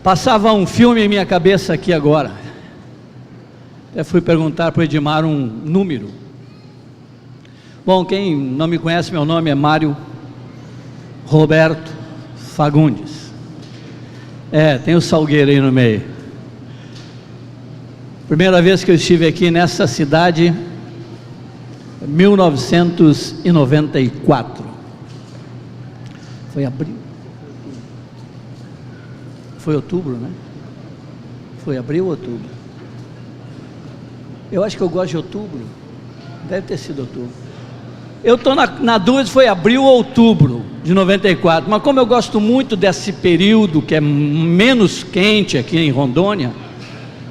Passava um filme em minha cabeça aqui agora. Até fui perguntar para o Edmar um número. Bom, quem não me conhece, meu nome é Mário Roberto Fagundes. Tem o Salgueiro aí no meio. Primeira vez que eu estive aqui nessa cidade, 1994. Foi abril. Foi outubro, né? Foi abril ou outubro? Eu acho que eu gosto de outubro. Deve ter sido outubro. Eu estou na dúvida se foi abril ou outubro de 94. Mas como eu gosto muito desse período que é menos quente aqui em Rondônia,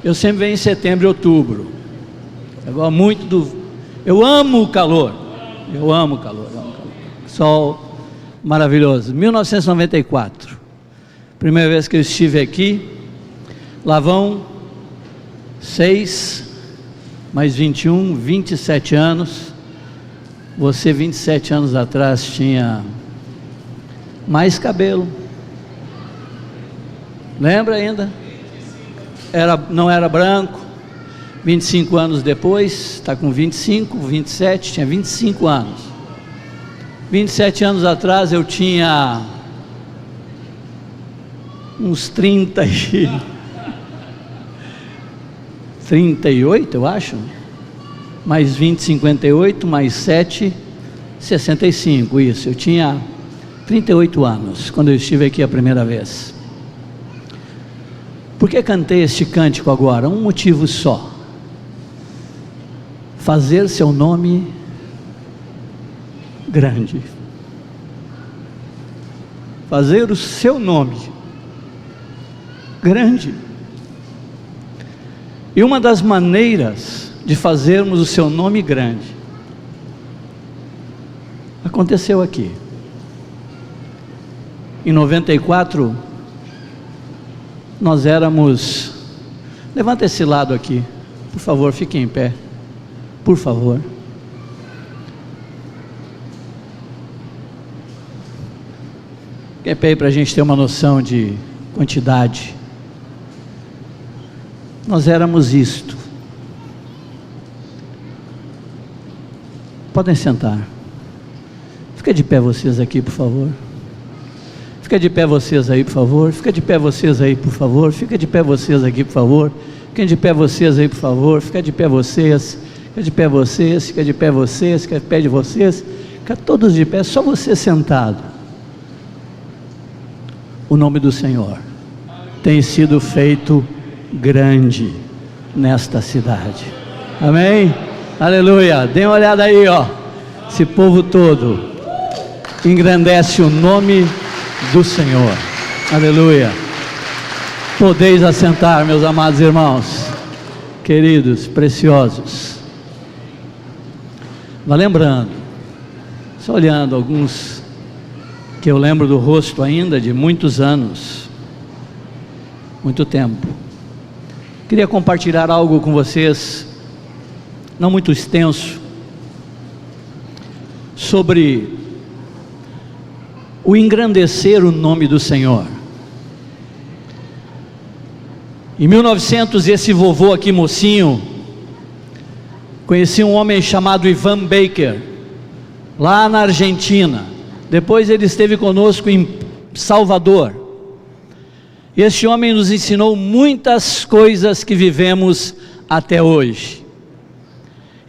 eu sempre venho em setembro e outubro. Eu gosto muito eu amo o calor. Eu amo o calor. Sol maravilhoso. 1994. Primeira vez que eu estive aqui. Lá vão 6 mais 21, 27 anos. Você 27 anos atrás tinha mais cabelo. Lembra ainda? Não era branco. 25 anos depois, está com 25, 27, tinha 25 anos. 27 anos atrás eu tinha uns 38, eu acho. Mais 20, 58, mais 7, 65, isso. Eu tinha 38 anos, quando eu estive aqui a primeira vez. Por que cantei este cântico agora? Um motivo só. Fazer seu nome grande. Fazer o seu nome grande. E uma das maneiras de fazermos o seu nome grande aconteceu aqui. Em 94, nós éramos... Levanta esse lado aqui, por favor, fique em pé, por favor. Fique em pé para a gente ter uma noção de quantidade. Nós éramos isto. Podem sentar. Fica de pé vocês aqui, por favor. Fica de pé vocês aí, por favor. Fica de pé vocês aí, por favor. Fica de pé vocês aqui, por favor. Fica de pé vocês aí, por favor. Fica de pé vocês. Fica de pé vocês. Fica de pé vocês. Fica de pé de vocês. Fica todos de pé, só você sentado. O nome do Senhor tem sido feito grande nesta cidade. Amém? Aleluia. Dê uma olhada aí, ó. Esse povo todo engrandece o nome do Senhor. Aleluia. Podeis assentar, meus amados irmãos, queridos, preciosos. Vai lembrando, só olhando alguns que eu lembro do rosto ainda de muitos anos, muito tempo. Queria compartilhar algo com vocês, não muito extenso, sobre o engrandecer o nome do Senhor. Em 1900, esse vovô aqui, mocinho, conheci um homem chamado Ivan Baker, lá na Argentina. Depois ele esteve conosco em Salvador. Este homem nos ensinou muitas coisas que vivemos até hoje.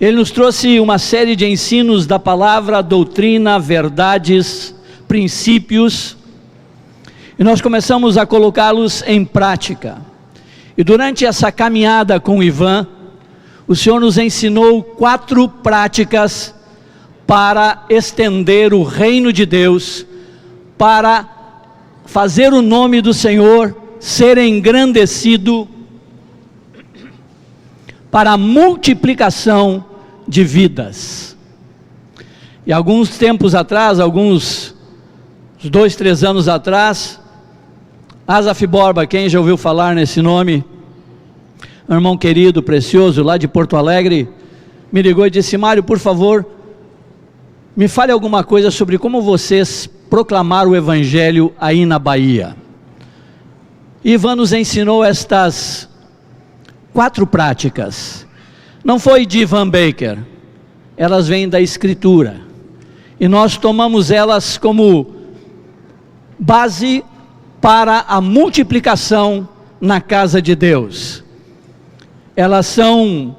Ele nos trouxe uma série de ensinos da palavra, doutrina, verdades, princípios, e nós começamos a colocá-los em prática. E durante essa caminhada com o Ivan, o Senhor nos ensinou 4 práticas para estender o reino de Deus, para fazer o nome do Senhor ser engrandecido, para a multiplicação de vidas. E alguns tempos atrás, uns 2, 3 anos atrás, Asaf Borba, quem já ouviu falar nesse nome, um irmão querido, precioso, lá de Porto Alegre, me ligou e disse: Mário, por favor, me fale alguma coisa sobre como vocês proclamaram o Evangelho aí na Bahia. Ivan nos ensinou estas 4 práticas. Não foi de Ivan Baker, elas vêm da Escritura, e nós tomamos elas como base para a multiplicação na casa de Deus. Elas são,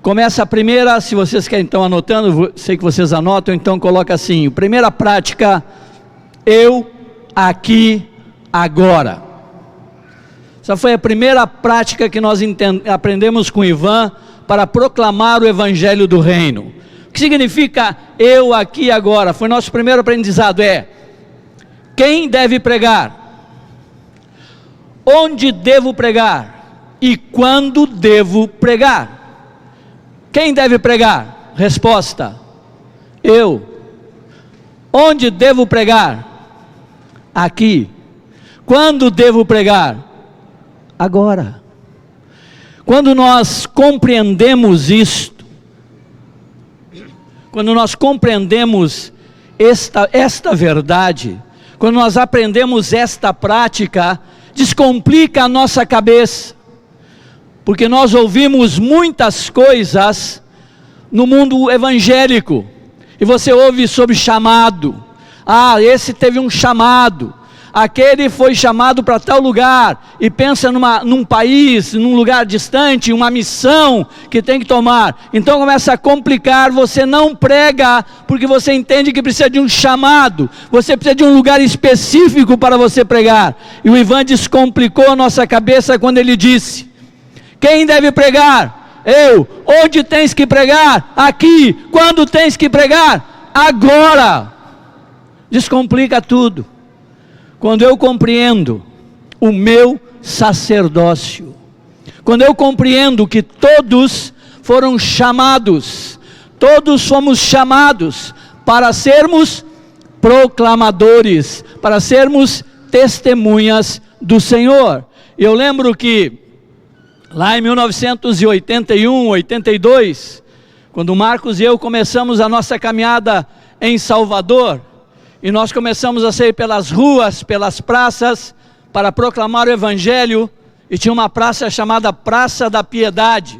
começa a primeira, se vocês querem estão anotando, sei que vocês anotam, então coloca assim: primeira prática, eu, aqui, agora. Essa foi a primeira prática que nós aprendemos com Ivan para proclamar o Evangelho do Reino. O que significa eu, aqui, agora? Foi nosso primeiro aprendizado, quem deve pregar, onde devo pregar e quando devo pregar. Quem deve pregar? Resposta: eu. Onde devo pregar? Aqui. Quando devo pregar? Agora. Quando nós compreendemos isto, quando nós compreendemos esta verdade, quando nós aprendemos esta prática, descomplica a nossa cabeça, porque nós ouvimos muitas coisas no mundo evangélico, e você ouve sobre chamado. Esse teve um chamado, aquele foi chamado para tal lugar, e pensa num país, num lugar distante, uma missão que tem que tomar. Então começa a complicar, você não prega, porque você entende que precisa de um chamado, você precisa de um lugar específico para você pregar. E o Ivan descomplicou a nossa cabeça quando ele disse: quem deve pregar? Eu. Onde tens que pregar? Aqui. Quando tens que pregar? Agora. Descomplica tudo. Quando eu compreendo o meu sacerdócio, quando eu compreendo que todos foram chamados, todos fomos chamados para sermos proclamadores, para sermos testemunhas do Senhor. Eu lembro que lá em 1981, 82, quando Marcos e eu começamos a nossa caminhada em Salvador, e nós começamos a sair pelas ruas, pelas praças, para proclamar o Evangelho, e tinha uma praça chamada Praça da Piedade,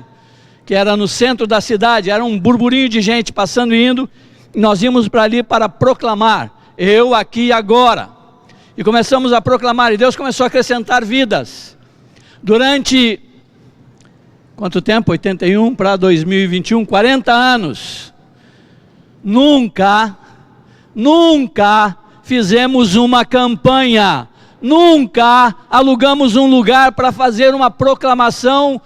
que era no centro da cidade, era um burburinho de gente passando e indo, e nós íamos para ali para proclamar, eu, aqui e agora, e começamos a proclamar, e Deus começou a acrescentar vidas. Durante, quanto tempo? 81 para 2021, 40 anos, nunca fizemos uma campanha, nunca alugamos um lugar para fazer uma proclamação,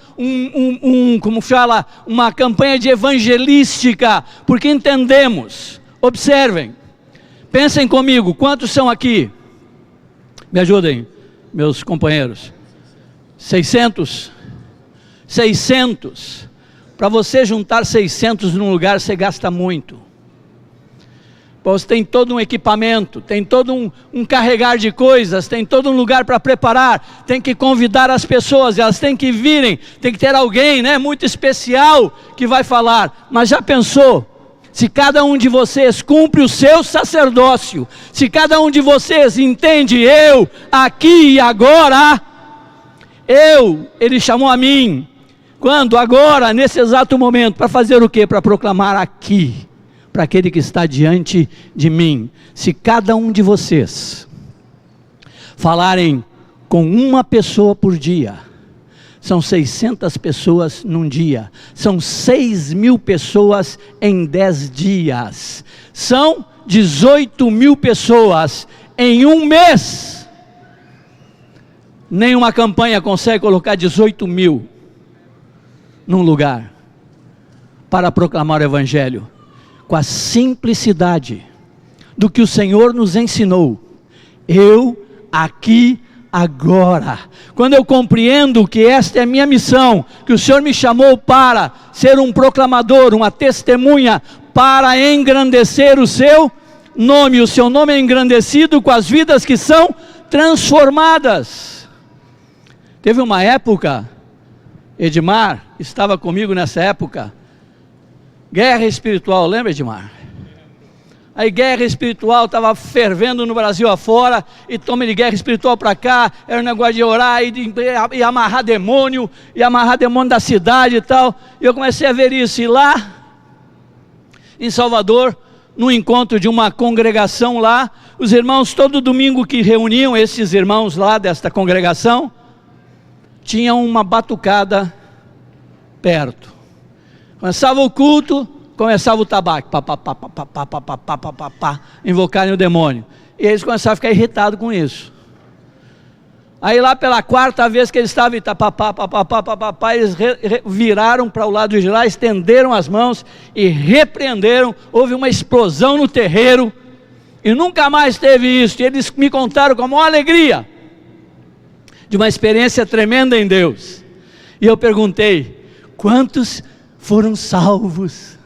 como fala, uma campanha de evangelística, porque entendemos. Observem, pensem comigo, quantos são aqui? Me ajudem, meus companheiros. 600. Para você juntar 600 num lugar, você gasta muito. Você tem todo um equipamento, tem todo um carregar de coisas, tem todo um lugar para preparar, tem que convidar as pessoas, elas têm que virem, tem que ter alguém, muito especial que vai falar. Mas já pensou, se cada um de vocês cumpre o seu sacerdócio, se cada um de vocês entende eu, aqui e agora, ele chamou a mim, quando? Agora, nesse exato momento, para fazer o quê? Para proclamar aqui, para aquele que está diante de mim. Se cada um de vocês falarem com uma pessoa por dia, são 600 pessoas num dia, são 6.000 pessoas em 10 dias, são 18.000 pessoas em um mês. Nenhuma campanha consegue colocar 18.000 num lugar para proclamar o Evangelho, com a simplicidade do que o Senhor nos ensinou. Eu, aqui, agora. Quando eu compreendo que esta é a minha missão, que o Senhor me chamou para ser um proclamador, uma testemunha, para engrandecer o seu nome. O seu nome é engrandecido com as vidas que são transformadas. Teve uma época, Edmar estava comigo nessa época, guerra espiritual, lembra, Edmar? a guerra espiritual estava fervendo no Brasil afora, e tome de guerra espiritual para cá, era um negócio de orar e amarrar demônio da cidade e tal, e eu comecei a ver isso, e lá em Salvador, no encontro de uma congregação lá, os irmãos todo domingo que reuniam, esses irmãos lá desta congregação, tinham uma batucada perto, começava o culto, começava o tabaco, invocarem o demônio, e eles começaram a ficar irritados com isso. Aí lá pela quarta vez que eles estavam, eles viraram para o lado de lá, estenderam as mãos e repreenderam, houve uma explosão no terreiro, e nunca mais teve isso, e eles me contaram com a maior alegria, de uma experiência tremenda em Deus. E eu perguntei, quantos foram salvos?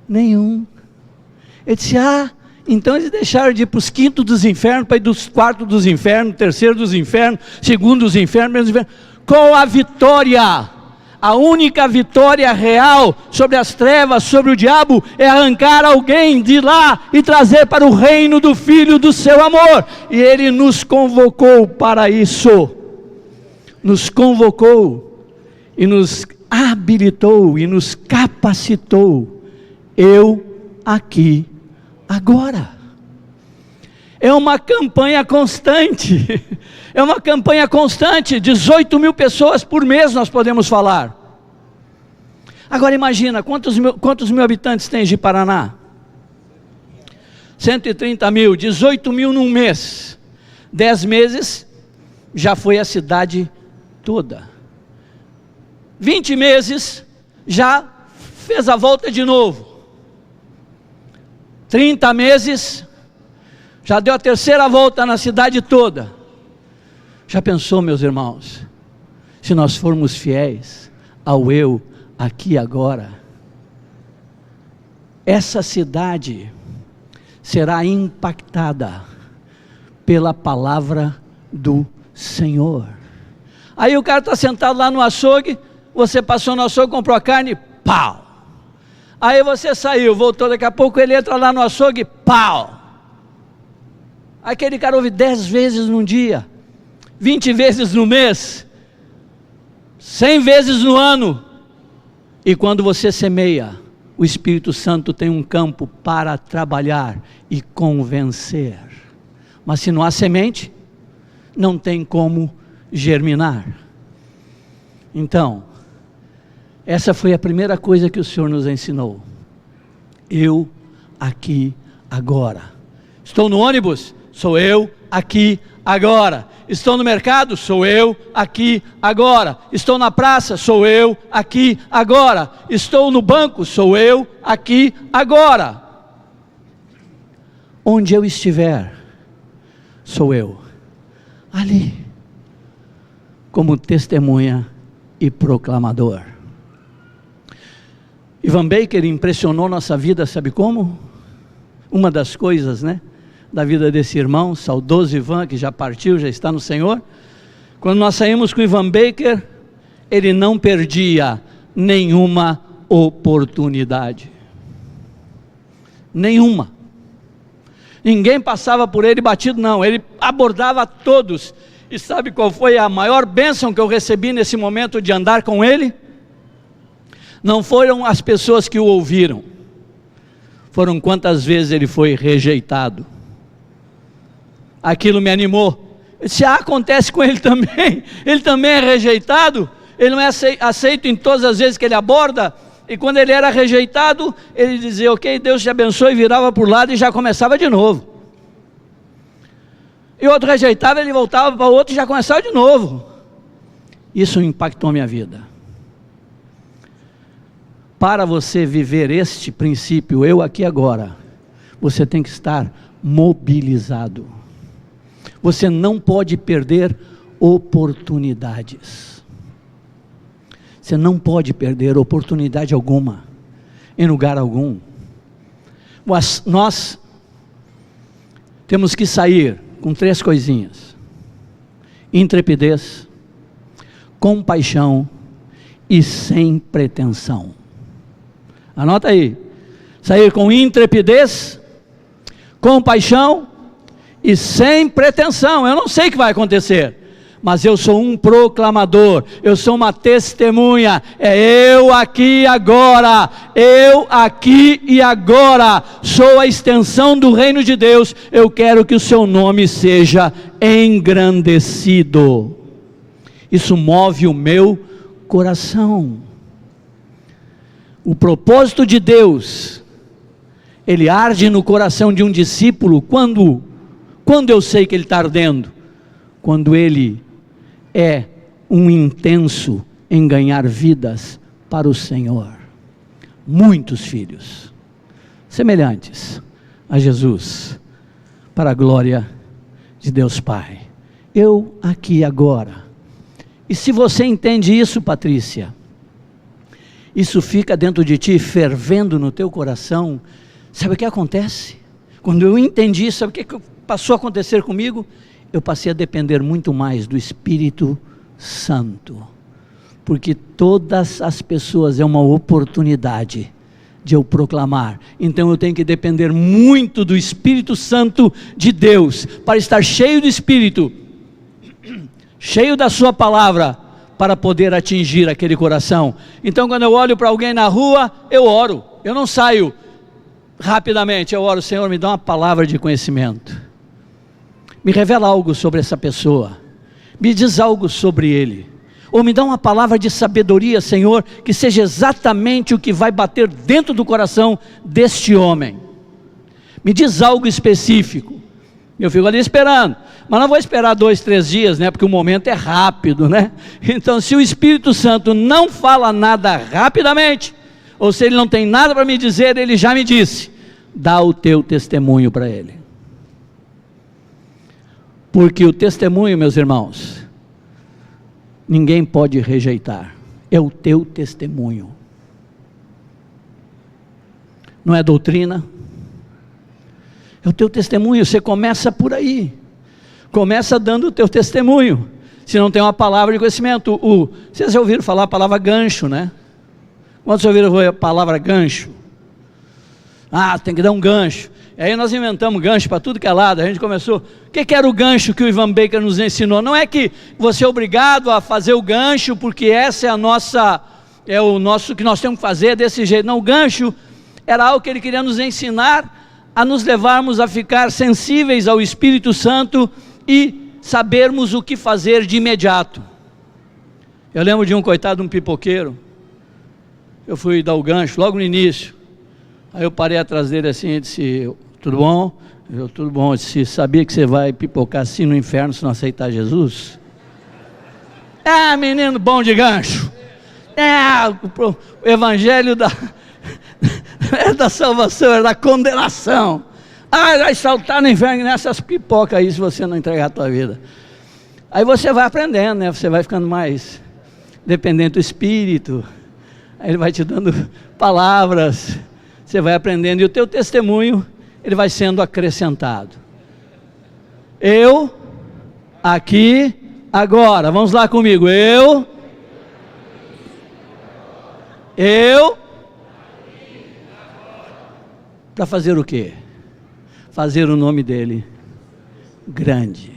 Nenhum. Ele disse, então eles deixaram de ir para os quintos dos infernos, para ir dos quartos dos infernos, terceiro dos infernos, segundo dos infernos, primeiro dos infernos. Qual a vitória? A única vitória real sobre as trevas, sobre o diabo, é arrancar alguém de lá e trazer para o reino do Filho do seu amor. E Ele nos convocou para isso. Nos convocou e nos habilitou e nos capacitou. Eu aqui agora. É uma campanha constante, 18 mil pessoas por mês nós podemos falar. Agora imagina, quantos mil habitantes tem Ji-Paraná? 130 mil, 18 mil num mês, 10 meses, já foi a cidade toda. 20 meses, já fez a volta de novo. 30 meses, já deu a terceira volta na cidade toda. Já pensou, meus irmãos, se nós formos fiéis ao eu aqui agora, essa cidade será impactada pela palavra do Senhor. Aí o cara está sentado lá no açougue, você passou no açougue, comprou a carne, pau! Aí você saiu, voltou, daqui a pouco ele entra lá no açougue, pau! Aquele cara ouve 10 vezes num dia, 20 vezes no mês, 100 vezes no ano. E quando você semeia, o Espírito Santo tem um campo para trabalhar e convencer. Mas se não há semente, não tem como germinar. Então, essa foi a primeira coisa que o Senhor nos ensinou. Eu aqui agora. Estou no ônibus? Sou eu aqui agora. Estou no mercado? Sou eu aqui agora. Estou na praça? Sou eu aqui agora. Estou no banco? Sou eu aqui agora. Onde eu estiver, sou eu ali, como testemunha e proclamador. Ivan Baker impressionou nossa vida, sabe como? Uma das coisas, da vida desse irmão, saudoso Ivan, que já partiu, já está no Senhor. Quando nós saímos com Ivan Baker, ele não perdia nenhuma oportunidade. Nenhuma. Ninguém passava por ele batido, não. Ele abordava todos. E sabe qual foi a maior bênção que eu recebi nesse momento de andar com ele? Não foram as pessoas que o ouviram, foram quantas vezes ele foi rejeitado. Aquilo me animou. Eu disse, acontece com ele também é rejeitado, ele não é aceito em todas as vezes que ele aborda, e quando ele era rejeitado, ele dizia, ok, Deus te abençoe, virava para o lado e já começava de novo. E outro rejeitava, ele voltava para o outro e já começava de novo. Isso impactou minha vida. Para você viver este princípio, eu aqui agora, você tem que estar mobilizado. Você não pode perder oportunidades. Você não pode perder oportunidade alguma, em lugar algum. Mas nós temos que sair com 3 coisinhas: intrepidez, compaixão e sem pretensão. Anota aí. Sair com intrepidez, compaixão e sem pretensão. Eu não sei o que vai acontecer, mas eu sou um proclamador, eu sou uma testemunha. É eu aqui agora, eu aqui e agora, sou a extensão do reino de Deus. Eu quero que o seu nome seja engrandecido. Isso move o meu coração. O propósito de Deus, ele arde no coração de um discípulo. Quando eu sei que ele está ardendo? Quando ele é um intenso em ganhar vidas para o Senhor. Muitos filhos semelhantes a Jesus, para a glória de Deus Pai. Eu aqui agora. E se você entende isso, Patrícia, isso fica dentro de ti, fervendo no teu coração. Sabe o que acontece? Quando eu entendi isso, sabe o que passou a acontecer comigo? Eu passei a depender muito mais do Espírito Santo, porque todas as pessoas é uma oportunidade de eu proclamar. Então eu tenho que depender muito do Espírito Santo de Deus, para estar cheio do Espírito, cheio da sua palavra, para poder atingir aquele coração. Então quando eu olho para alguém na rua, eu oro, eu não saio rapidamente, eu oro: Senhor, me dá uma palavra de conhecimento, me revela algo sobre essa pessoa, me diz algo sobre ele, ou me dá uma palavra de sabedoria, Senhor, que seja exatamente o que vai bater dentro do coração deste homem. Me diz algo específico. Eu fico ali esperando, mas não vou esperar 2, 3 dias, né? Porque o momento é rápido, né? Então, se o Espírito Santo não fala nada rapidamente, ou se ele não tem nada para me dizer, ele já me disse: dá o teu testemunho para ele. Porque o testemunho, meus irmãos, ninguém pode rejeitar. É o teu testemunho. Não é doutrina. É o teu testemunho. Você começa por aí. Começa dando o teu testemunho. Se não tem uma palavra de conhecimento. Vocês já ouviram falar a palavra gancho, né? Quando vocês ouviram a palavra gancho? Tem que dar um gancho. Aí nós inventamos gancho para tudo que é lado. A gente começou. O que era o gancho que o Ivan Baker nos ensinou? Não é que você é obrigado a fazer o gancho, porque essa é o nosso que nós temos que fazer desse jeito. Não, o gancho era algo que ele queria nos ensinar, a nos levarmos a ficar sensíveis ao Espírito Santo e sabermos o que fazer de imediato. Eu lembro de um coitado, um pipoqueiro. Eu fui dar o gancho logo no início. Aí eu parei atrás dele assim e disse: tudo bom? Tudo bom. Eu disse: sabia que você vai pipocar assim no inferno se não aceitar Jesus? Menino bom de gancho. O evangelho da salvação, é da condenação. Vai saltar no inferno nessas pipocas aí se você não entregar a tua vida. Aí você vai aprendendo, né? Você vai ficando mais dependente do Espírito. Aí ele vai te dando palavras. Você vai aprendendo e o teu testemunho, ele vai sendo acrescentado. Eu, aqui, agora. Vamos lá comigo. Eu. Para fazer o quê? Fazer o nome dele grande,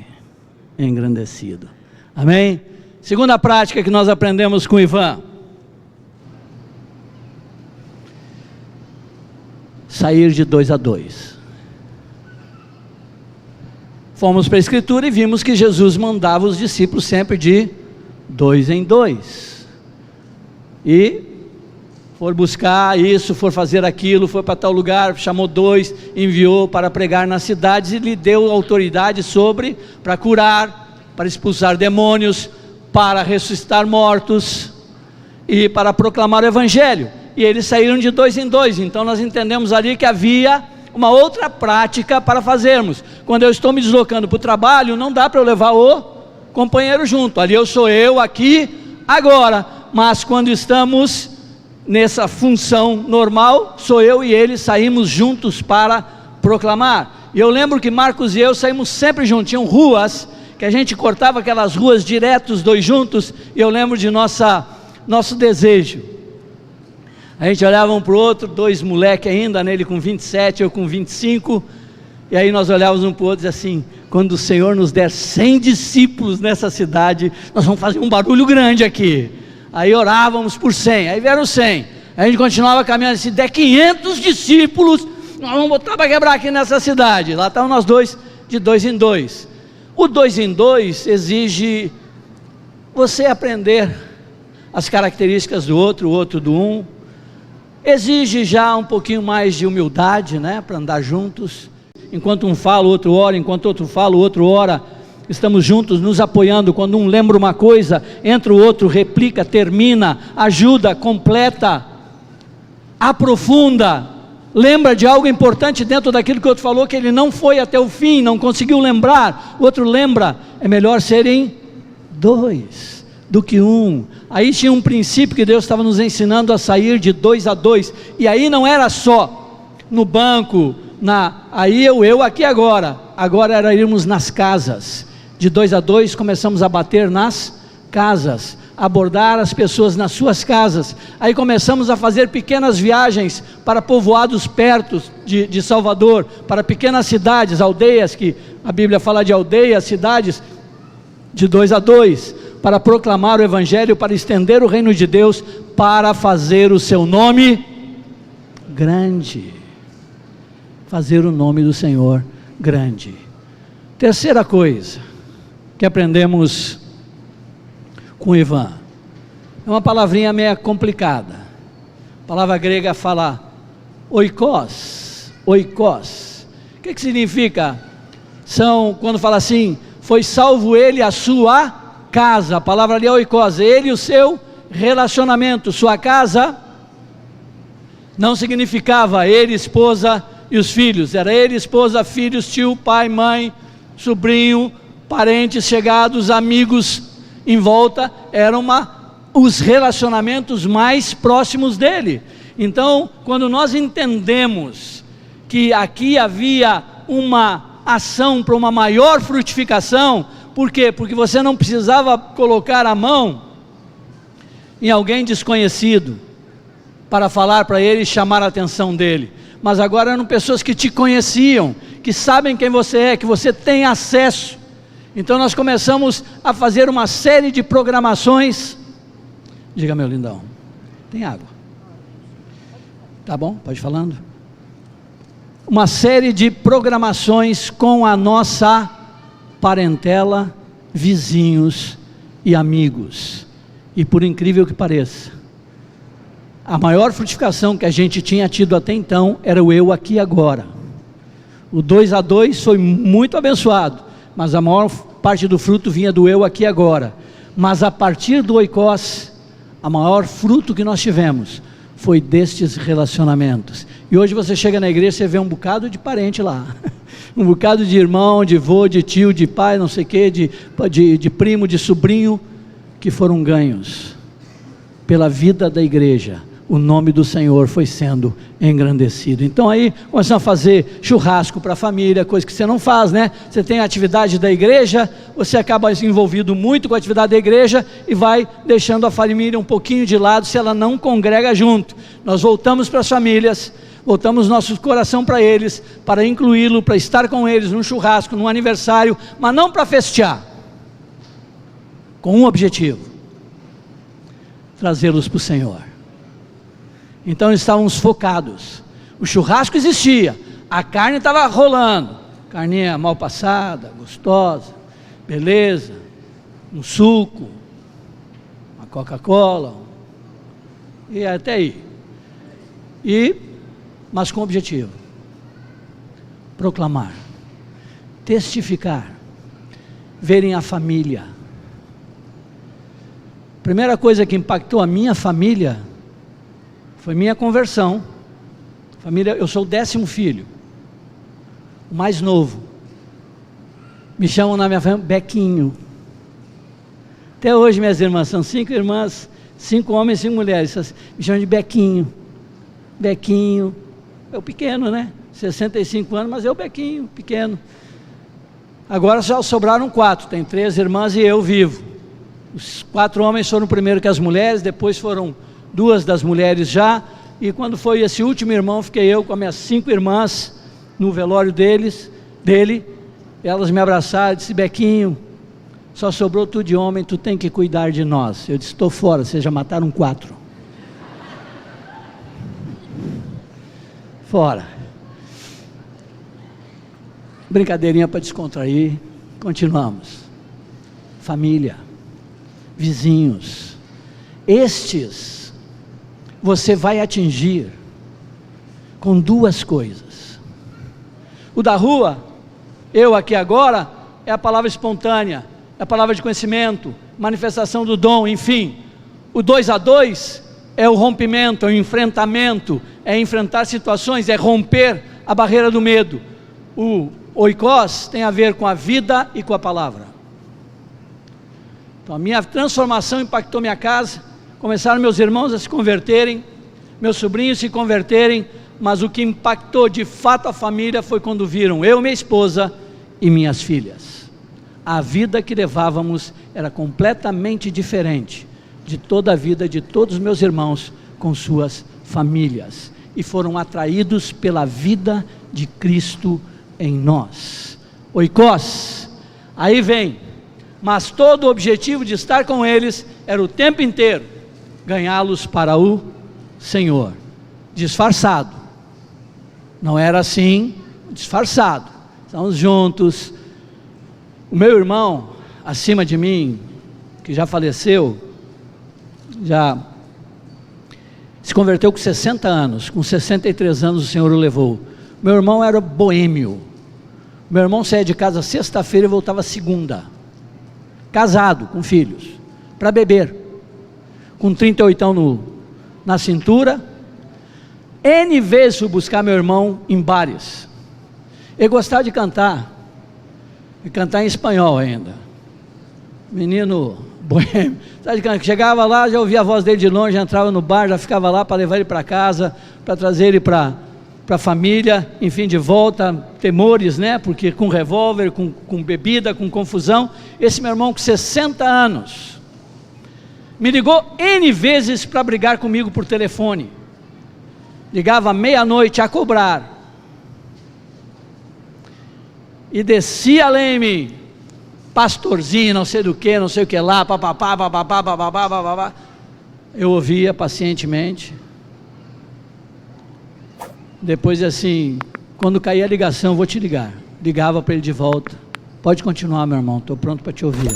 engrandecido. Amém? Segunda prática que nós aprendemos com Ivan: sair de 2 a 2. Fomos para a Escritura e vimos que Jesus mandava os discípulos sempre de 2 em 2. E for buscar isso, for fazer aquilo, for para tal lugar, chamou 2, enviou para pregar nas cidades e lhe deu autoridade para curar, para expulsar demônios, para ressuscitar mortos e para proclamar o Evangelho. E eles saíram de 2 em 2, então nós entendemos ali que havia uma outra prática para fazermos. Quando eu estou me deslocando para o trabalho, não dá para eu levar o companheiro junto, ali eu sou eu, aqui, agora. Mas quando estamos nessa função normal, sou eu e ele, saímos juntos para proclamar. E eu lembro que Marcos e eu saímos sempre juntos. Tinham ruas, que a gente cortava aquelas ruas direto, os 2 juntos, e eu lembro de nosso desejo. A gente olhava um para o outro, 2 moleques ainda, né? Ele com 27, eu com 25, e aí nós olhávamos um para o outro e assim, quando o Senhor nos der 100 discípulos nessa cidade, nós vamos fazer um barulho grande aqui. Aí orávamos por 100, aí vieram 100, aí a gente continuava caminhando, se der 500 discípulos, nós vamos botar para quebrar aqui nessa cidade. Lá estavam nós dois, de 2 em 2. O 2 em 2 exige você aprender as características do outro, o outro do um, exige já um pouquinho mais de humildade, né, para andar juntos. Enquanto um fala, o outro ora, enquanto outro fala, o outro ora. Estamos juntos, nos apoiando. Quando um lembra uma coisa, entra o outro, replica, termina, ajuda, completa, aprofunda, lembra de algo importante dentro daquilo que o outro falou, que ele não foi até o fim, não conseguiu lembrar, o outro lembra. É melhor serem 2 do que 1. Aí tinha um princípio que Deus estava nos ensinando a sair de 2 a 2, e aí não era só no banco, aí eu aqui agora era irmos nas casas. De 2 a 2 começamos a bater nas casas, abordar as pessoas nas suas casas. Aí começamos a fazer pequenas viagens para povoados perto de Salvador, para pequenas cidades, aldeias, que a Bíblia fala de aldeias, cidades, de 2 a 2, para proclamar o Evangelho, para estender o reino de Deus, para fazer o seu nome grande, fazer o nome do Senhor grande. Terceira coisa que aprendemos com Ivan, é uma palavrinha meio complicada. A palavra grega fala oikos. O que significa? Quando fala assim, foi salvo ele a sua casa. A palavra ali é oikos, ele e o seu relacionamento. Sua casa não significava ele, esposa e os filhos, era ele, esposa, filhos, tio, pai, mãe, sobrinho, parentes chegados, amigos em volta, eram os relacionamentos mais próximos dele. Então, quando nós entendemos que aqui havia uma ação para uma maior frutificação, por quê? Porque você não precisava colocar a mão em alguém desconhecido para falar para ele e chamar a atenção dele, mas agora eram pessoas que te conheciam, que sabem quem você é, que você tem acesso. Então nós começamos a fazer uma série de programações. Diga, meu lindão, tem água? Tá bom, pode ir falando. Uma série de programações com a nossa parentela, vizinhos e amigos. E por incrível que pareça, a maior frutificação que a gente tinha tido até então era o eu aqui agora. O 2 a 2 foi muito abençoado, mas a maior parte do fruto vinha do eu aqui agora. Mas a partir do oikos, a maior fruto que nós tivemos foi destes relacionamentos. E hoje você chega na igreja, você vê um bocado de parente lá, um bocado de irmão, de avô, de tio, de pai, não sei o que, de primo, de sobrinho, que foram ganhos pela vida da igreja. O nome do Senhor foi sendo engrandecido. Então aí começamos a fazer churrasco para a família, coisa que você não faz, né? Você tem a atividade da igreja, você acaba envolvido muito com a atividade da igreja e vai deixando a família um pouquinho de lado se ela não congrega junto. Nós voltamos para as famílias, voltamos nosso coração para eles, para incluí-lo, para estar com eles num churrasco, num aniversário, mas não para festear, com um objetivo: trazê-los para o Senhor. Então estávamos focados. O churrasco existia, a carne estava rolando, carninha mal passada, gostosa, beleza, um suco, uma Coca-Cola, e até aí. Mas com objetivo: proclamar, testificar, verem a família. Primeira coisa que impactou a minha família foi minha conversão. Família, eu sou o 10º filho, o mais novo. Me chamam na minha família Bequinho. Até hoje minhas irmãs são 5 irmãs, 5 homens e 5 mulheres. Me chamam de Bequinho. Bequinho, é o pequeno, né? 65 anos, mas é o Bequinho, pequeno. Agora já sobraram 4, tem 3 irmãs e eu vivo. Os 4 homens foram primeiro que as mulheres, depois foram 2 das mulheres já, e quando foi esse último irmão, fiquei eu com as minhas 5 irmãs no velório dele, elas me abraçaram e disse: Bequinho, só sobrou tu de homem, tu tem que cuidar de nós. Eu disse: estou fora, vocês já mataram 4. Fora. Brincadeirinha para descontrair, continuamos. Família, vizinhos, estes você vai atingir com 2 coisas. O da rua, eu aqui agora, é a palavra espontânea, é a palavra de conhecimento, manifestação do dom, enfim. O 2 a 2 é o rompimento, é o enfrentamento, é enfrentar situações, é romper a barreira do medo. O oikos tem a ver com a vida e com a palavra. Então a minha transformação impactou minha casa, começaram meus irmãos a se converterem, meus sobrinhos se converterem, mas o que impactou de fato a família foi quando viram eu, minha esposa e minhas filhas. A vida que levávamos era completamente diferente de toda a vida de todos os meus irmãos com suas famílias, e foram atraídos pela vida de Cristo em nós. Oikos, aí vem, mas todo o objetivo de estar com eles era o tempo inteiro ganhá-los para o Senhor, disfarçado, não era assim, disfarçado, estamos juntos. O meu irmão, acima de mim, que já faleceu, já se converteu com 60 anos, com 63 anos o Senhor o levou. Meu irmão era boêmio, meu irmão saía de casa sexta-feira e voltava segunda, casado, com filhos, para beber, com 38 na cintura. N vezes fui buscar meu irmão em bares, ele gostava de cantar, e cantar em espanhol ainda, menino boêmio, chegava lá, já ouvia a voz dele de longe, entrava no bar, já ficava lá para levar ele para casa, para trazer ele para a família, enfim, de volta, temores, né, porque com revólver, com bebida, com confusão. Esse meu irmão com 60 anos, me ligou N vezes para brigar comigo por telefone, ligava meia-noite a cobrar, e descia lá em mim, pastorzinho, não sei do que, não sei o que lá, papapá, papapá, papapá, papapá. Eu ouvia pacientemente, depois assim, quando caía a ligação, vou te ligar, ligava para ele de volta, pode continuar meu irmão, estou pronto para te ouvir.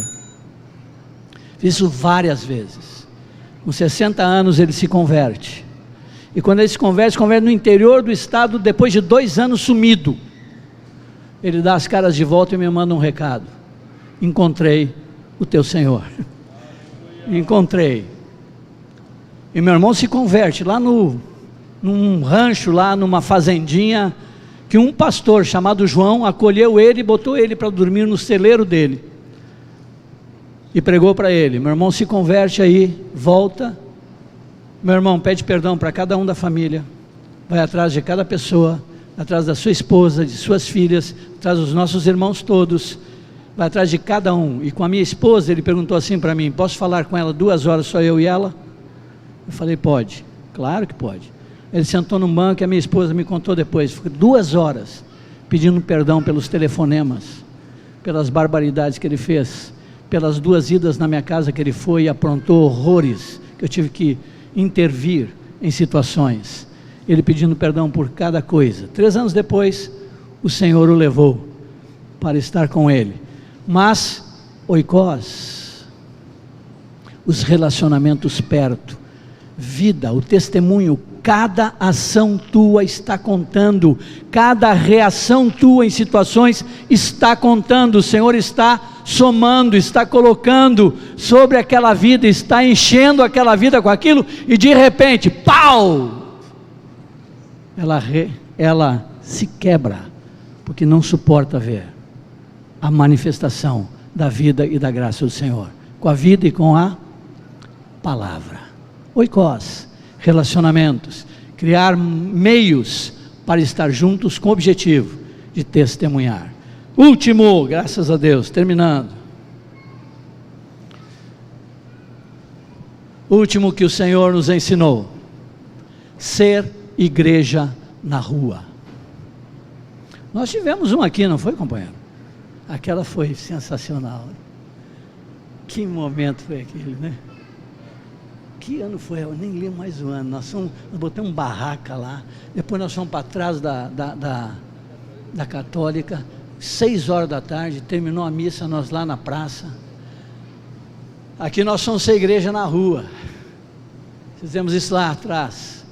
Fiz isso várias vezes. Com 60 anos ele se converte, e quando ele se converte no interior do estado, depois de 2 anos sumido, ele dá as caras de volta e me manda um recado: encontrei o teu Senhor. Encontrei. E meu irmão se converte lá num rancho, lá numa fazendinha, que um pastor chamado João acolheu ele e botou ele para dormir no celeiro dele, e pregou para ele. Meu irmão se converte aí, volta, meu irmão pede perdão para cada um da família, vai atrás de cada pessoa, atrás da sua esposa, de suas filhas, atrás dos nossos irmãos todos, vai atrás de cada um. E com a minha esposa, ele perguntou assim para mim: posso falar com ela 2 horas, só eu e ela? Eu falei: pode, claro que pode. Ele sentou no banco e a minha esposa me contou depois, ficou 2 horas pedindo perdão pelos telefonemas, pelas barbaridades que ele fez, pelas 2 idas na minha casa que ele foi e aprontou horrores, que eu tive que intervir em situações, ele pedindo perdão por cada coisa. 3 anos depois, o Senhor o levou para estar com ele. Mas, oikos, os relacionamentos perto, vida, o testemunho, cada ação tua está contando, cada reação tua em situações está contando. O Senhor está somando, está colocando sobre aquela vida, está enchendo aquela vida com aquilo, e de repente, pau! Ela se quebra, porque não suporta ver a manifestação da vida e da graça do Senhor, com a vida e com a palavra. Oikos, relacionamentos, criar meios para estar juntos com o objetivo de testemunhar. Último, graças a Deus, terminando. Último que o Senhor nos ensinou ser igreja na rua. Nós tivemos um aqui, não foi, companheiro? Aquela foi sensacional. Que momento foi aquele, né? Que ano foi? Eu nem lembro mais o ano. Nós botamos barraca lá, depois nós fomos para trás da Católica, 6 horas da tarde, terminou a missa, nós lá na praça. Aqui nós somos a igreja na rua, fizemos isso lá atrás.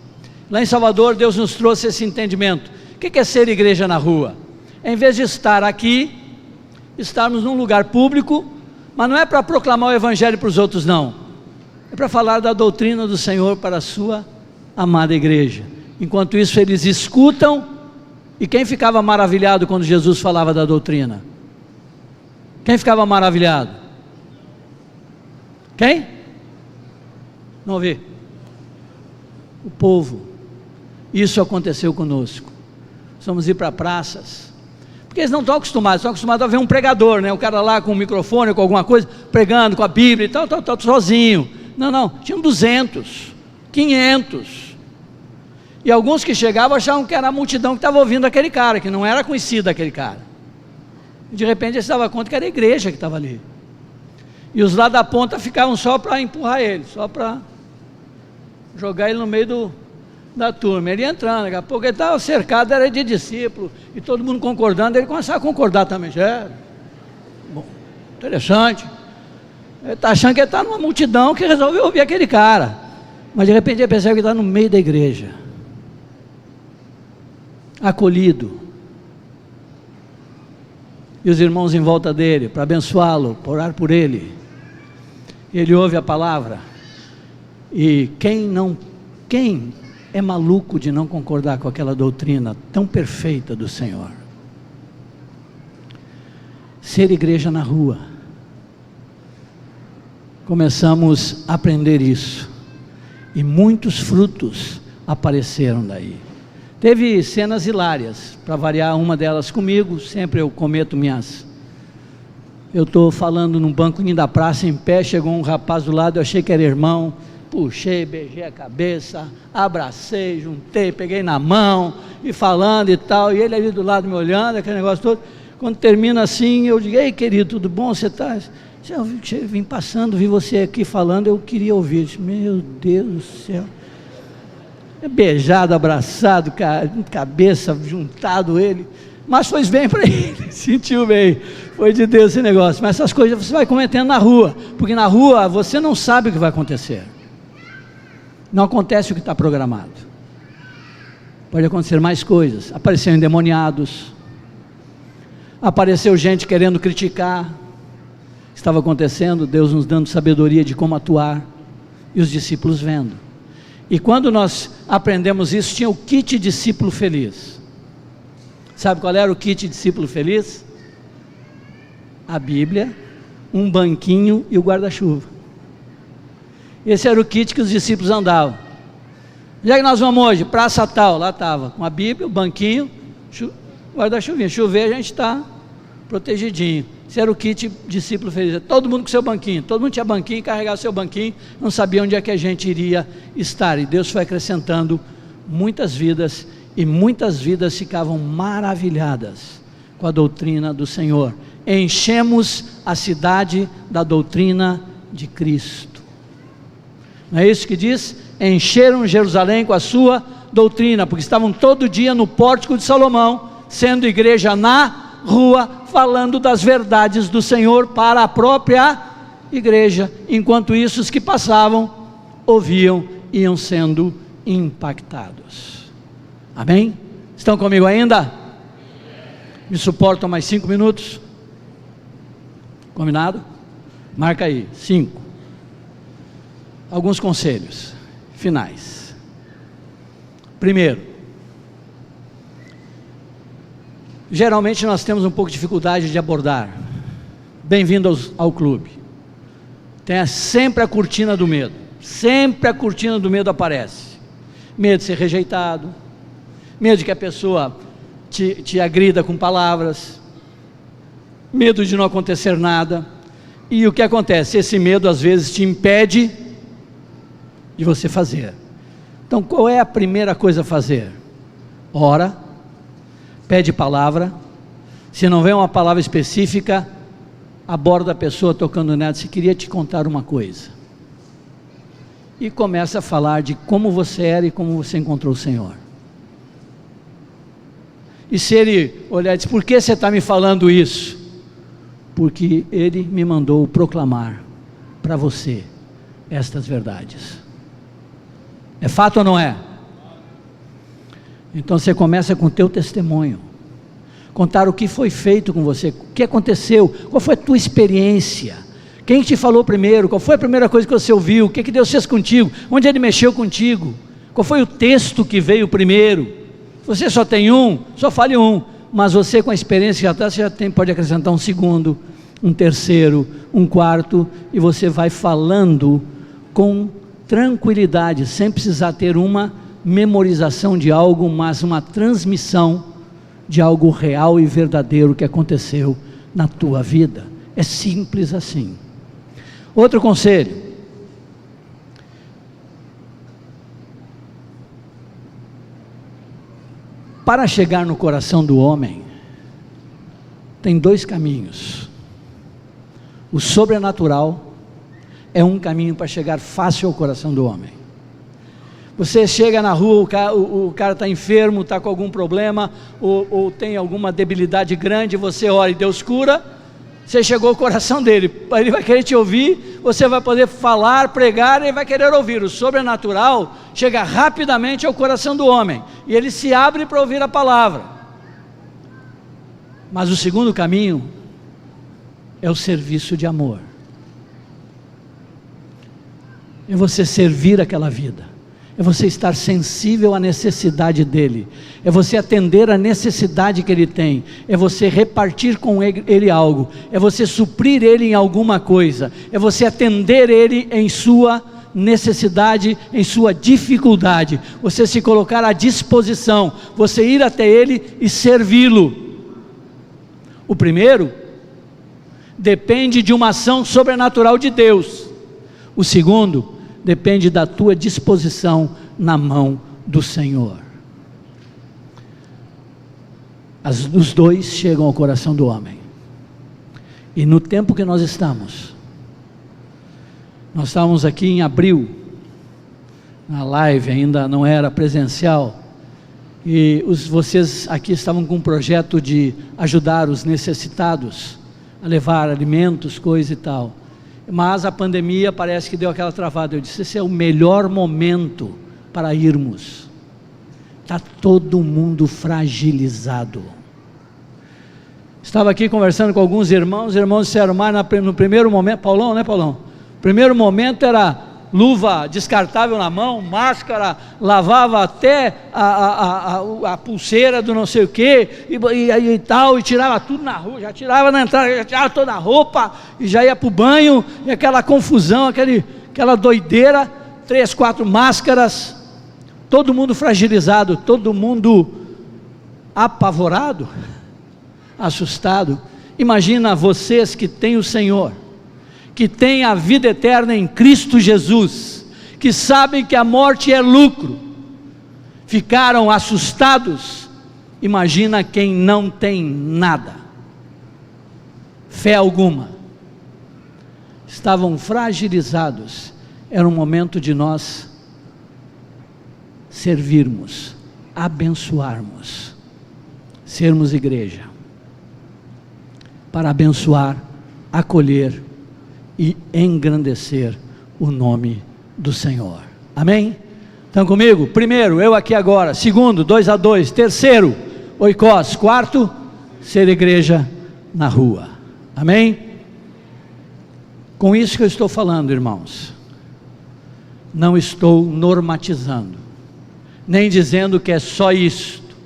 Lá em Salvador, Deus nos trouxe esse entendimento. O que é ser igreja na rua? Em vez de estar aqui, estarmos num lugar público, mas não é para proclamar o evangelho para os outros, não. É para falar da doutrina do Senhor para a sua amada igreja. Enquanto isso, eles escutam. E quem ficava maravilhado quando Jesus falava da doutrina? Quem ficava maravilhado? Quem? Não ouvi. O povo. Isso aconteceu conosco. Vamos ir para praças, porque eles não estão acostumados a ver um pregador, né? O cara lá com um microfone, com alguma coisa, pregando com a Bíblia e tal, sozinho. Não, tinham 200, 500, e alguns que chegavam achavam que era a multidão que estava ouvindo aquele cara, que não era conhecido aquele cara, e de repente eles se davam conta que era a igreja que estava ali, e os lá da ponta ficavam só para empurrar ele, só para jogar ele no meio da turma. Ele ia entrando, daqui a pouco ele estava cercado, era de discípulo, e todo mundo concordando, ele começava a concordar também. Bom, interessante. Ele está achando que ele está numa multidão que resolveu ouvir aquele cara, mas de repente ele percebe que está no meio da igreja, acolhido, e os irmãos em volta dele, para abençoá-lo, para orar por ele. Ele ouve a palavra, e quem é maluco de não concordar com aquela doutrina tão perfeita do Senhor? Ser igreja na rua. Começamos a aprender isso, e muitos frutos apareceram daí. Teve cenas hilárias, para variar, uma delas comigo. Sempre eu cometo eu estou falando num banquinho da praça em pé, chegou um rapaz do lado, eu achei que era irmão, puxei, beijei a cabeça, abracei, juntei, peguei na mão, e falando e tal, e ele ali do lado me olhando, aquele negócio todo. Quando termina assim, eu digo: ei, querido, tudo bom? Você está... Eu vim passando, vi você aqui falando, eu queria ouvir. Eu disse: meu Deus do céu. Beijado, abraçado, cabeça, juntado ele, mas foi bem para ele, sentiu bem, foi de Deus esse negócio. Mas essas coisas você vai cometendo na rua, porque na rua você não sabe o que vai acontecer, não acontece o que está programado, pode acontecer mais coisas. Apareceram endemoniados, apareceu gente querendo criticar, estava acontecendo, Deus nos dando sabedoria de como atuar, e os discípulos vendo. E quando nós aprendemos isso, tinha o kit discípulo feliz. Sabe qual era o kit discípulo feliz? A Bíblia, um banquinho e o guarda-chuva. Esse era o kit que os discípulos andavam. Onde é que nós vamos hoje? Praça tal, lá estava, com a Bíblia, o banquinho, guarda-chuvinha. Chover, a gente está protegidinho. Esse era o kit discípulo feliz. Todo mundo com seu banquinho, todo mundo tinha banquinho, carregava seu banquinho, não sabia onde é que a gente iria estar, e Deus foi acrescentando muitas vidas, e muitas vidas ficavam maravilhadas com a doutrina do Senhor. Enchemos a cidade da doutrina de Cristo. Não é isso que diz? Encheram Jerusalém com a sua doutrina, porque estavam todo dia no pórtico de Salomão, sendo igreja na rua, falando das verdades do Senhor para a própria igreja. Enquanto isso, os que passavam, ouviam, iam sendo impactados. Amém? Estão comigo ainda? Me suportam mais 5 minutos? Combinado? Marca aí, 5. Alguns conselhos finais. Primeiro, geralmente nós temos um pouco de dificuldade de abordar. Bem-vindo ao clube. Tem sempre a cortina do medo. Sempre a cortina do medo aparece. Medo de ser rejeitado, medo de que a pessoa te agrida com palavras, medo de não acontecer nada. E o que acontece? Esse medo às vezes te impede de você fazer. Então qual é a primeira coisa a fazer? Ora, pede palavra, se não vem uma palavra específica, aborda a pessoa tocando nela, se queria te contar uma coisa, e começa a falar de como você era e como você encontrou o Senhor. E se ele olhar e dizer, por que você está me falando isso? Porque ele me mandou proclamar para você estas verdades. É fato ou não é? Então você começa com o teu testemunho, contar o que foi feito com você, o que aconteceu, qual foi a tua experiência, quem te falou primeiro, qual foi a primeira coisa que você ouviu, o que Deus fez contigo, onde Ele mexeu contigo, qual foi o texto que veio primeiro. Se você só tem um, só fale um, mas você com a experiência que já está, você já tem, pode acrescentar um segundo, um terceiro, um quarto, e você vai falando com tranquilidade, sem precisar ter uma memorização de algo, mas uma transmissão de algo real e verdadeiro que aconteceu na tua vida. É simples assim. Outro conselho: para chegar no coração do homem, tem dois caminhos. O sobrenatural é um caminho para chegar fácil ao coração do homem. Você chega na rua, o cara está enfermo, está com algum problema, ou tem alguma debilidade grande, você ora e Deus cura. Você chegou ao coração dele, ele vai querer te ouvir, você vai poder falar, pregar, ele vai querer ouvir. O sobrenatural chega rapidamente ao coração do homem, e ele se abre para ouvir a palavra. Mas o segundo caminho é o serviço de amor, é você servir aquela vida, é você estar sensível à necessidade dele, é você atender a necessidade que ele tem, é você repartir com ele algo, é você suprir ele em alguma coisa, é você atender ele em sua necessidade, em sua dificuldade, você se colocar à disposição, você ir até ele e servi-lo. O primeiro depende de uma ação sobrenatural de Deus, o segundo depende da tua disposição na mão do Senhor. Os dois chegam ao coração do homem. E no tempo que nós estávamos aqui em abril, na live, ainda não era presencial, e vocês aqui estavam com um projeto de ajudar os necessitados, a levar alimentos, coisa e tal. Mas a pandemia parece que deu aquela travada. Eu disse, esse é o melhor momento para irmos. Está todo mundo fragilizado. Estava aqui conversando com alguns irmãos, os irmãos disseram, mas no primeiro momento, Paulão, né Paulão? Primeiro momento era luva descartável na mão, máscara, lavava até a pulseira do não sei o que, e tal, e tirava tudo na rua, já tirava na entrada, já tirava toda a roupa, e já ia para o banho, e aquela confusão, aquela doideira, 3, 4 máscaras, todo mundo fragilizado, todo mundo apavorado, assustado. Imagina vocês que têm o Senhor, que têm a vida eterna em Cristo Jesus, que sabem que a morte é lucro, ficaram assustados. Imagina quem não tem nada, fé alguma, estavam fragilizados. Era um momento de nós servirmos, abençoarmos, sermos igreja, para abençoar, acolher e engrandecer o nome do Senhor. Amém? Estão comigo? Primeiro, eu aqui agora. Segundo, 2 a 2. Terceiro, oikos. Quarto, ser igreja na rua. Amém? Com isso que eu estou falando, irmãos, não estou normatizando, nem dizendo que é só isto,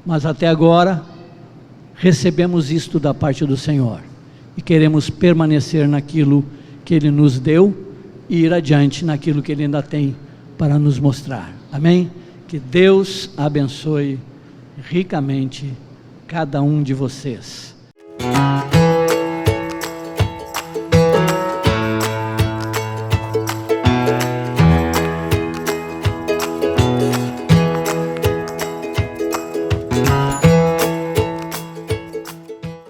mas até agora recebemos isto da parte do Senhor, e queremos permanecer naquilo que Ele nos deu, e ir adiante naquilo que Ele ainda tem para nos mostrar. Amém? Que Deus abençoe ricamente cada um de vocês.